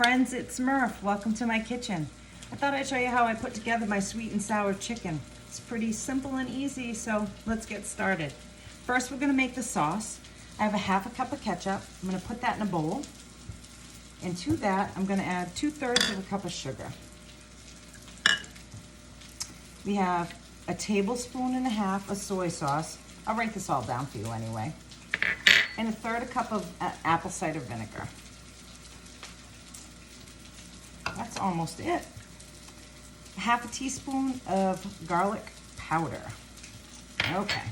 friends, it's Murph. Welcome to my kitchen. I thought I'd show you how I put together my sweet and sour chicken. It's pretty simple and easy, so let's get started. First, we're gonna make the sauce. I have a half a cup of ketchup. I'm gonna put that in a bowl. And to that, I'm gonna add 2/3 of a cup of sugar. We have a tablespoon and a half of soy sauce. I'll write this all down for you anyway. And a third a cup of apple cider vinegar. That's almost it. Half a teaspoon of garlic powder. Okay.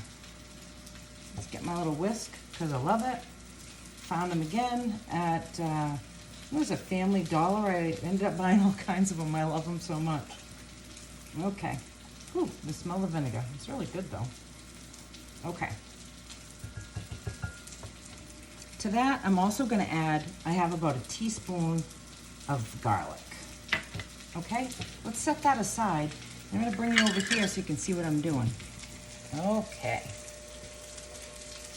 Let's get my little whisk because I love it. Found them again at, it was a Family Dollar. I ended up buying all kinds of them. I love them so much. Okay. Ooh, the smell of vinegar. It's really good though. Okay. To that, I'm also gonna add, I have about a teaspoon of garlic. Okay, let's set that aside. I'm gonna bring it over here so you can see what I'm doing. Okay.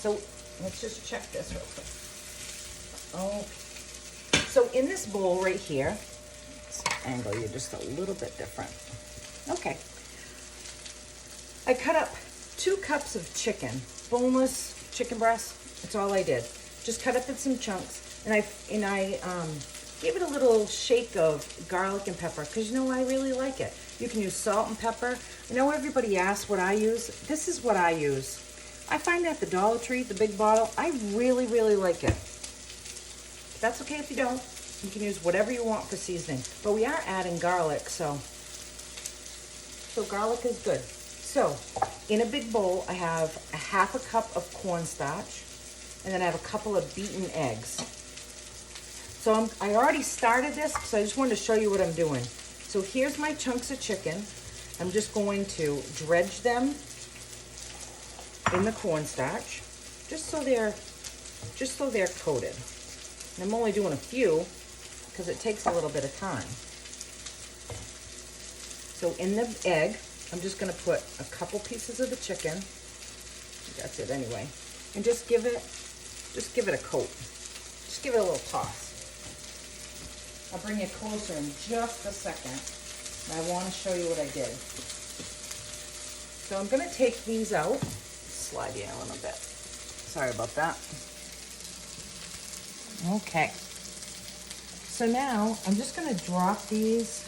So let's just check this real quick. Okay. So in this bowl right here, let's angle you just a little bit different. Okay. I cut up 2 cups of chicken, boneless chicken breast. That's all I did. Just cut up in some chunks, and I gave it a little shake of garlic and pepper because you know I really like it. You can use salt and pepper. I know everybody asks what I use. This is what I use. I find at the Dollar Tree, the big bottle. I really, really like it. That's okay if you don't. You can use whatever you want for seasoning. But we are adding garlic, so garlic is good. So in a big bowl, I have a half a cup of cornstarch, and then I have a couple of beaten eggs. So I already started this, so I just wanted to show you what I'm doing. So here's my chunks of chicken. I'm just going to dredge them in the cornstarch, just so they're coated. And I'm only doing a few because it takes a little bit of time. So in the egg, I'm just gonna put a couple pieces of the chicken. That's it anyway. And just give it a coat. Just give it a little toss. I'll bring you closer in just a second. I want to show you what I did. So I'm going to take these out. Slide you in a little bit. Sorry about that. Okay. So now I'm just going to drop these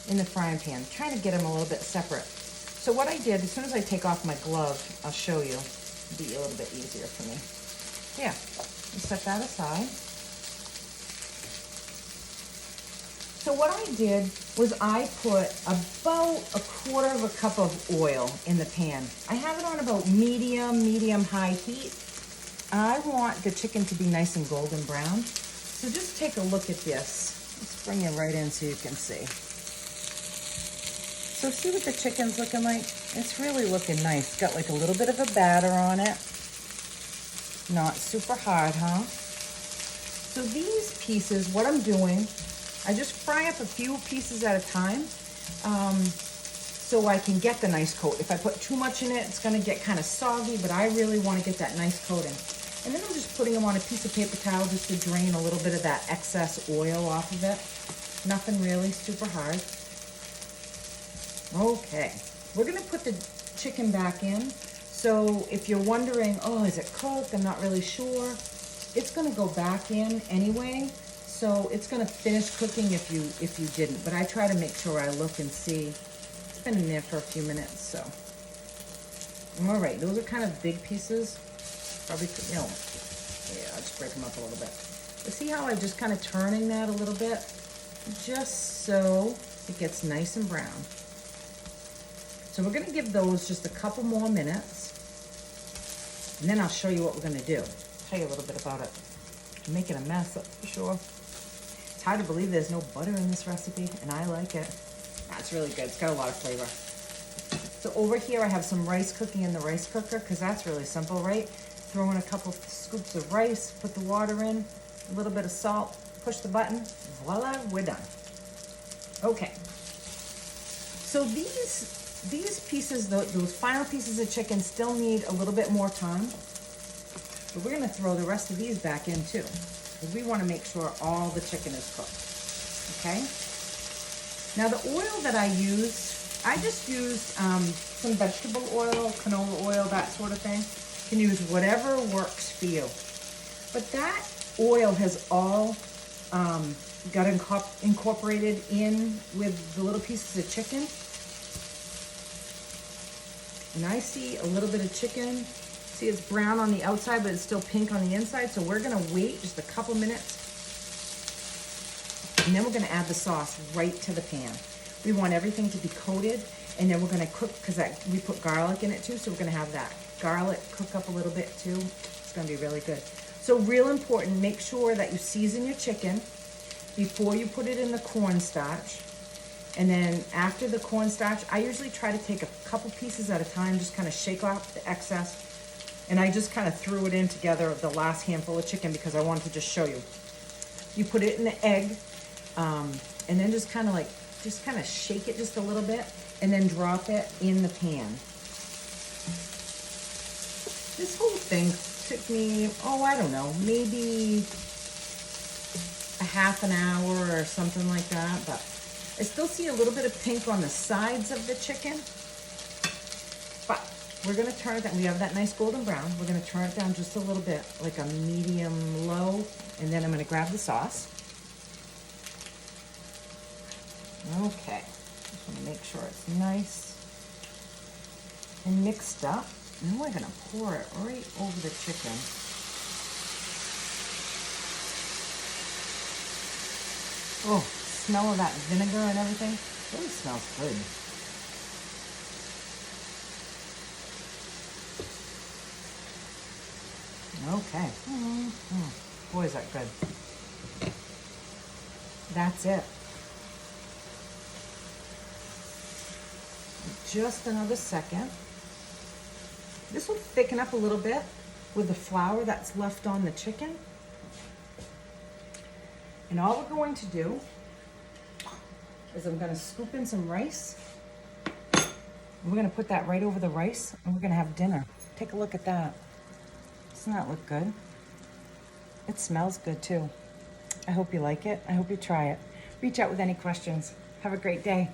in the frying pan. I'm trying to get them a little bit separate. So what I did, as soon as I take off my glove, I'll show you. It'll be a little bit easier for me. Yeah, set that aside. So what I did was I put about 1/4 of a cup of oil in the pan. I have it on about medium-high heat. I want the chicken to be nice and golden brown. So just take a look at this. Let's bring it right in so you can see. So see what the chicken's looking like? It's really looking nice. It's got like a little bit of a batter on it. Not super hard, huh? So these pieces, what I'm doing, I just fry up a few pieces at a time so I can get the nice coat. If I put too much in it, it's gonna get kind of soggy, but I really wanna get that nice coating. And then I'm just putting them on a piece of paper towel just to drain a little bit of that excess oil off of it. Nothing really super hard. Okay, we're gonna put the chicken back in. So if you're wondering, oh, is it cooked? I'm not really sure. It's gonna go back in anyway. So it's gonna finish cooking if you didn't. But I try to make sure I look and see. It's been in there for a few minutes, so. All right, those are kind of big pieces. Probably, yeah, I'll just break them up a little bit. But see how I'm just kind of turning that a little bit? Just so it gets nice and brown. So we're gonna give those just a couple more minutes. And then I'll show you what we're gonna do. Tell you a little bit about it. I'm making a mess, that's for sure. It's hard to believe there's no butter in this recipe, and I like it. That's really good, it's got a lot of flavor. So over here I have some rice cooking in the rice cooker, because that's really simple, right? Throw in a couple scoops of rice, put the water in, a little bit of salt, push the button, voila, we're done. Okay. So these pieces, those final pieces of chicken still need a little bit more time. But we're gonna throw the rest of these back in too, because we wanna make sure all the chicken is cooked. okay? Now the oil that I just used some vegetable oil, canola oil, that sort of thing. You can use whatever works for you. But that oil has all got incorporated in with the little pieces of chicken. And I see a little bit of chicken. See, it's brown on the outside, but it's still pink on the inside. So we're gonna wait just a couple minutes. And then we're gonna add the sauce right to the pan. We want everything to be coated, and then we're gonna cook, because we put garlic in it too, so we're gonna have that garlic cook up a little bit too. It's gonna be really good. So real important, make sure that you season your chicken before you put it in the cornstarch. And then after the cornstarch, I usually try to take a couple pieces at a time, just kind of shake off the excess. And I just kind of threw it in together, the last handful of chicken, because I wanted to just show you. You put it in the egg, and then just kind of shake it just a little bit, and then drop it in the pan. This whole thing took me, I don't know, maybe a half an hour or something like that, but I still see a little bit of pink on the sides of the chicken, but we're gonna turn it down. We have that nice golden brown. We're gonna turn it down just a little bit, like a medium low, and then I'm gonna grab the sauce. Okay, just wanna make sure it's nice and mixed up. And then we're gonna pour it right over the chicken. Oh, smell of that vinegar and everything. It really smells good. Okay. Boy, is that good. That's it. Just another second. This will thicken up a little bit with the flour that's left on the chicken. And all we're going to do is I'm going to scoop in some rice. We're going to put that right over the rice, and we're going to have dinner. Take a look at that. Doesn't that look good? It smells good too. I hope you like it. I hope you try it. Reach out with any questions. Have a great day.